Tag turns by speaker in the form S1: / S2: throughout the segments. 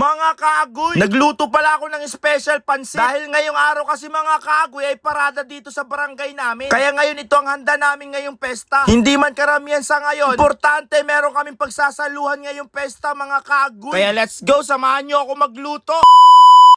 S1: Mga kaagoy, nagluto pala ako ng special pansit. Dahil ngayong araw kasi mga kaagoy ay parada dito sa barangay namin. Kaya ngayon ito ang handa namin ngayong pesta. Hindi man karamihan sa ngayon, importante meron kaming pagsasaluhan ngayong pesta mga kaagoy. Kaya let's go, samahan nyo ako magluto.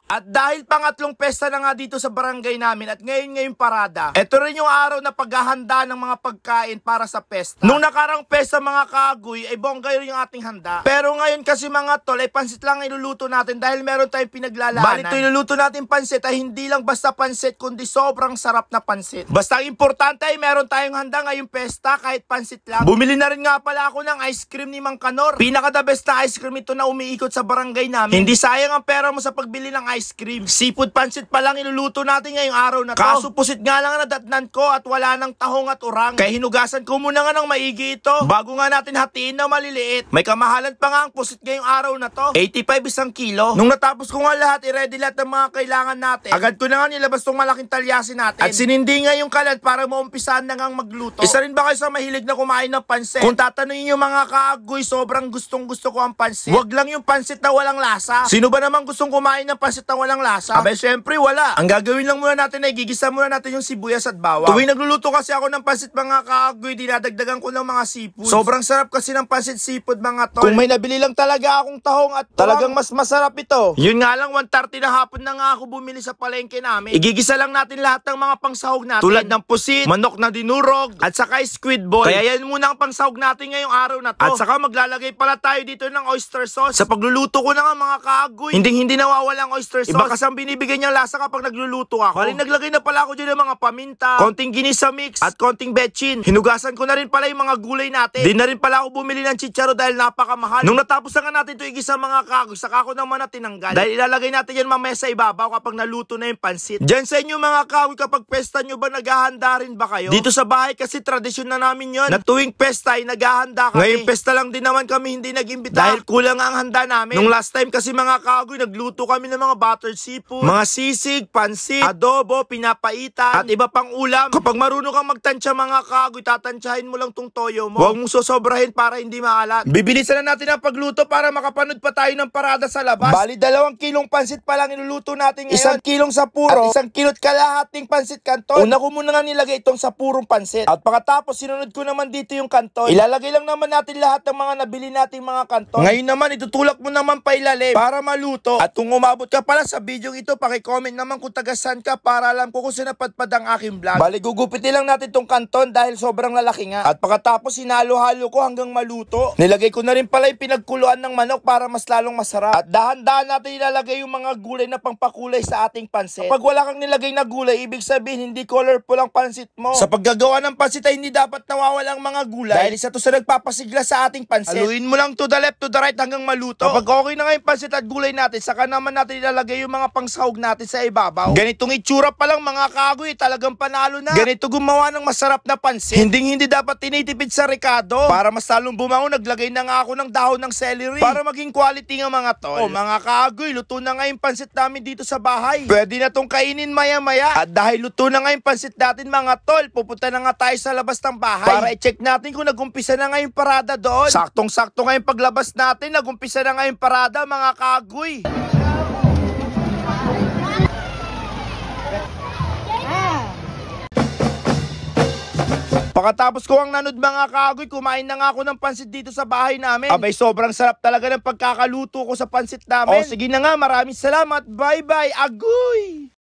S1: At dahil pangatlong pesta na nga dito sa barangay namin at ngayong parada, ito rin yung araw na paghahanda ng mga pagkain para sa pesta. Nung nakarang pesta mga kaagoy ay bongga yun yung ating handa. Pero ngayon kasi mga tol ay pansit lang iluluto natin dahil meron tayong pinaglalaanan. Bali ito iluluto natin pansit ay hindi lang basta pansit kundi sobrang sarap na pansit. Basta ang importante ay meron tayong handa ngayong pesta kahit pansit lang. Bumili na rin nga pala ako ng ice cream ni Mang Kanor. Pinaka the best na ice cream ito na umiikot sa barangay namin. Hindi sayang ang pera mo sa pagbili ng ice cream. Seafood pansit pa lang iluluto natin ngayong araw na to. Kaso pusit nga lang nadatnan ko at wala ng tahong at urang. Kaya hinugasan ko muna nga ng maigi ito bago nga natin hatiin na maliliit. May kamahalan pa nga ang pusit ngayong araw na to. 85 isang kilo. Nung natapos ko nga lahat, i-ready lahat ng mga kailangan natin. Agad ko na nga nilabas tong malaking talyasin natin. At sinindi nga yung kalat para maumpisahan na ngang magluto. Isa rin ba kayo sa mahilig na kumain ng pansit? Kung tatanungin yung mga kaagoy, sobrang gustong gusto ko ang pansit. Wag lang yung pansit na walang lasa. Sino ba naman gustong kumain ng pansit na walang lasa? Abay, syempre wala. Ang gagawin lang muna natin ay gigisa muna natin yung sibuyas at bawang. Tuwing nagluluto kasi ako ng pansit mga kaagoy, dinadagdagan ko ng mga seafood. Sobrang sarap kasi ng pansit seafood mga tol. Kung may nabili lang talaga akong tahong at talagang mas masarap ito. Yun nga lang, 1:30 na hapon na nga ako bumili sa palengke namin. Igigisa lang natin lahat ng mga pangsahog natin. Tulad ng pusit, manok na dinurog, at saka squid ball. Kaya yan muna ang pangsahog natin ngayong araw na to. At saka maglalagay pala tayo dito ng oyster sauce. Sa pagluluto ko na nga mga kaagoy, hindi nawawala ang oyster sauce. Iba kasi ang binibigay niyang lasa kapag nagluluto ako. Bali naglagay na pala ako dyan ng mga paminta, konting ginisa mix, at konting betchin. Hinugasan ko na rin pala yung mga gulay natin. Di na rin pala ako bumili ng chicharo dahil napakamahal. Nung natapos na nga natin ito igisa mga kaagoy, saka ko naman na tinanggal. Dahil ilalagay natin yan mamaya sa ibabaw kapag naluto na yung pansit. Diyan sa inyo mga kaagoy, kapag pesta nyo ba naghahanda rin ba kayo? Dito sa bahay kasi tradisyon na namin yon. Na tuwing pesta ay naghahanda kami. Ngayong pesta lang din naman kami hindi nag-imbita dahil kulang ang handa namin. Nung last time kasi mga kaagoy, nagluto kami ng mga buttered seafood, mga sisig, pansit, adobo, pinapaitan, at iba pang ulam. Kapag marunong kang magtansya mga kaagoy, tatansyahin mo lang tong toyo mo. Huwag mong sosobrahin para hindi maalat. Bibilisan na natin ang pagluto para makapanood pa tayo ng parada sa labas. Bali 2 kilong pansit pa lang iluluto natin ngayon. 1 kilong sapuro at 1 kilo't kalahating pansit kanton. Una ko muna nga nilagay itong sapurong pansit. At pagkatapos sinunod ko naman dito yung kanton. Ilalagay lang naman natin lahat ng mga nabili nating mga kanton. Ngayon naman itutulak mo naman pa ilalim para maluto. At kung umabot ka pala sa video ito, paki-comment naman kung taga-saan ka para alam ko kung saan napadpad ang aking vlog. Bali gugupitin lang natin tong kanton dahil sobrang lalaki nga. At pagkatapos sinalo-halo ko hanggang maluto. Nilagay ko na rin pala yung pinagkuluan ng manok para mas lalong masarap. At dahan-dahan natin ilalagay yung mga gulay na pangpakulay sa ating pansit. Kapag wala kang nilagay na gulay, ibig sabihin hindi colorful ang pansit mo. Sa paggagawa ng pansit ay hindi dapat nawawala ang mga gulay dahil isa to sa nagpapasigla sa ating pansit. Haluin mo lang to the left to the right hanggang maluto. Kapag okay na nga yung pansit at gulay natin, saka naman natin ilalagay yung mga pangsahog natin sa ibabaw. Ganitong itsura pa lang mga kaagoy, talagang panalo na. Ganito gumawa ng masarap na pansit. Hindi dapat tinitipid sa rekado. Para mas lalong bumango, naglagay na nga ako ng dahon ng celery para maging quality ng mga tol. O mga kaagoy, luto na nga yung pansit namin dito sa bahay. Pwede na tong kainin maya-maya. At dahil luto na nga yung pansit natin mga tol, pupunta na nga tayo sa labas ng bahay para i-check natin kung nagumpisa na nga yung parada doon. Saktong-sakto nga yung paglabas natin, nagumpisa na nga yung parada mga kaagoy. Pagkatapos ko ang nanood mga kaagoy, kumain na nga ako ng pansit dito sa bahay namin. Abay, sobrang sarap talaga ng pagkakaluto ko sa pansit namin. O sige na nga, maraming salamat. Bye-bye, agoy!